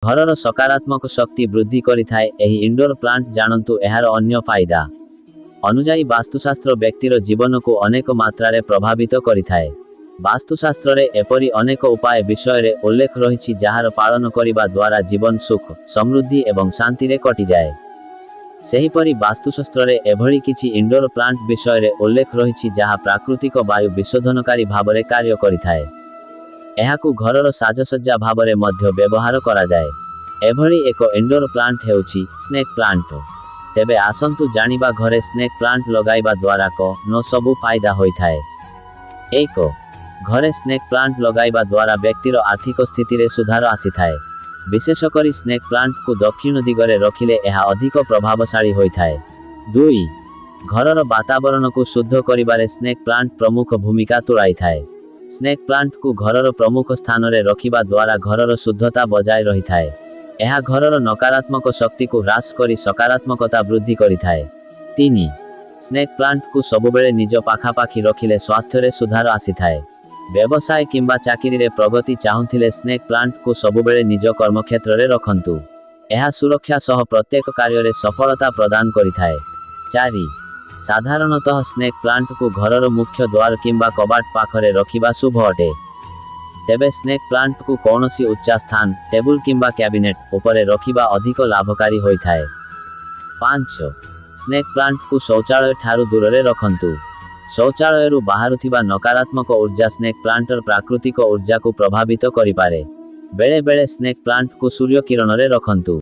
ଘରର ସକାରାତ୍ମକ ଶକ୍ତି ବୃଦ୍ଧି କରିଥାଏ। ଏହି ଇନଡୋର ପ୍ଲାଣ୍ଟ ଜାଣନ୍ତୁ ଏହାର ଅନ୍ୟ ଫାଇଦା ଅନୁଯାୟୀ ବାସ୍ତୁଶାସ୍ତ୍ର ବ୍ୟକ୍ତିର ଜୀବନକୁ ଅନେକ ମାତ୍ରାରେ ପ୍ରଭାବିତ କରିଥାଏ। ବାସ୍ତୁଶାସ୍ତ୍ରରେ ଏପରି ଅନେକ ଉପାୟ ବିଷୟରେ ଉଲ୍ଲେଖ ରହିଛି ଯାହାର ପାଳନ କରିବା ଦ୍ୱାରା ଜୀବନ ସୁଖ, ସମୃଦ୍ଧି ଏବଂ ଶାନ୍ତିରେ କଟିଯାଏ। ସେହିପରି ବାସ୍ତୁଶାସ୍ତ୍ରରେ ଏଭଳି କିଛି ଇନଡୋର ପ୍ଲାଣ୍ଟ ବିଷୟରେ ଉଲ୍ଲେଖ ରହିଛି ଯାହା ପ୍ରାକୃତିକ ବାୟୁ ବିଶୋଧନକାରୀ ଭାବରେ କାର୍ଯ୍ୟ କରିଥାଏ। ଏହାକୁ ଘରର ସାଜସଜ୍ଜା ଭାବରେ ମଧ୍ୟ ବ୍ୟବହାର କରାଯାଏ। ଏଭଳି ଏକ ଇନଡୋର ପ୍ଲାଣ୍ଟ ହେଉଛି ସ୍ନେକ୍ ପ୍ଲାଣ୍ଟ। ତେବେ ଆସନ୍ତୁ ଜାଣିବା ଘରେ ସ୍ନେକ୍ ପ୍ଲାଣ୍ଟ ଲଗାଇବା ଦ୍ୱାରା କ'ଣ ସବୁ ଫାଇଦା ହୋଇଥାଏ। 1. ଘରେ ସ୍ନେକ୍ ପ୍ଲାଣ୍ଟ ଲଗାଇବା ଦ୍ୱାରା ବ୍ୟକ୍ତିର ଆର୍ଥିକ ସ୍ଥିତିରେ ସୁଧାର ଆସିଥାଏ। ବିଶେଷ କରି ସ୍ନେକ୍ ପ୍ଲାଣ୍ଟକୁ ଦକ୍ଷିଣ ଦିଗରେ ରଖିଲେ ଏହା ଅଧିକ ପ୍ରଭାବଶାଳୀ ହୋଇଥାଏ। 2. ଘରର ବାତାବରଣକୁ ଶୁଦ୍ଧ କରିବାରେ ସ୍ନେକ୍ ପ୍ଲାଣ୍ଟ ପ୍ରମୁଖ ଭୂମିକା ତୁଲାଇଥାଏ। ସ୍ନେକ୍ ପ୍ଲାଣ୍ଟକୁ ଘରର ପ୍ରମୁଖ ସ୍ଥାନରେ ରଖିବା ଦ୍ୱାରା ଘରର ଶୁଦ୍ଧତା ବଜାୟ ରହିଥାଏ। ଏହା ଘରର ନକାରାତ୍ମକ ଶକ୍ତିକୁ ହ୍ରାସ କରି ସକାରାତ୍ମକତା ବୃଦ୍ଧି କରିଥାଏ। 3. ସ୍ନେକ୍ ପ୍ଲାଣ୍ଟକୁ ସବୁବେଳେ ନିଜ ପାଖାପାଖି ରଖିଲେ ସ୍ୱାସ୍ଥ୍ୟରେ ସୁଧାର ଆସିଥାଏ। ବ୍ୟବସାୟ କିମ୍ବା ଚାକିରିରେ ପ୍ରଗତି ଚାହୁଁଥିଲେ ସ୍ନେକ୍ ପ୍ଲାଣ୍ଟକୁ ସବୁବେଳେ ନିଜ କର୍ମକ୍ଷେତ୍ରରେ ରଖନ୍ତୁ। ଏହା ସୁରକ୍ଷା ସହ ପ୍ରତ୍ୟେକ କାର୍ଯ୍ୟରେ ସଫଳତା ପ୍ରଦାନ କରିଥାଏ। 4. ସାଧାରଣତଃ ସ୍ନେକ୍ ପ୍ଲାଣ୍ଟକୁ ଘରର ମୁଖ୍ୟ ଦ୍ୱାର କିମ୍ବା କବାଟ ପାଖରେ ରଖିବା ଶୁଭ ଅଟେ। ତେବେ ସ୍ନେକ୍ ପ୍ଲାଣ୍ଟକୁ କୌଣସି ଉଚ୍ଚା ସ୍ଥାନ, ଟେବୁଲ କିମ୍ବା କ୍ୟାବିନେଟ୍ ଉପରେ ରଖିବା ଅଧିକ ଲାଭକାରୀ ହୋଇଥାଏ। 5. ସ୍ନେକ୍ ପ୍ଲାଣ୍ଟକୁ ଶୌଚାଳୟ ଠାରୁ ଦୂରରେ ରଖନ୍ତୁ। ଶୌଚାଳୟରୁ ବାହାରୁଥିବା ନକାରାତ୍ମକ ଉର୍ଜା ସ୍ନେକ୍ ପ୍ଲାଣ୍ଟର ପ୍ରାକୃତିକ ଉର୍ଜାକୁ ପ୍ରଭାବିତ କରିପାରେ। ବେଳେବେଳେ ସ୍ନେକ୍ ପ୍ଲାଣ୍ଟକୁ ସୂର୍ଯ୍ୟ କିରଣରେ ରଖନ୍ତୁ।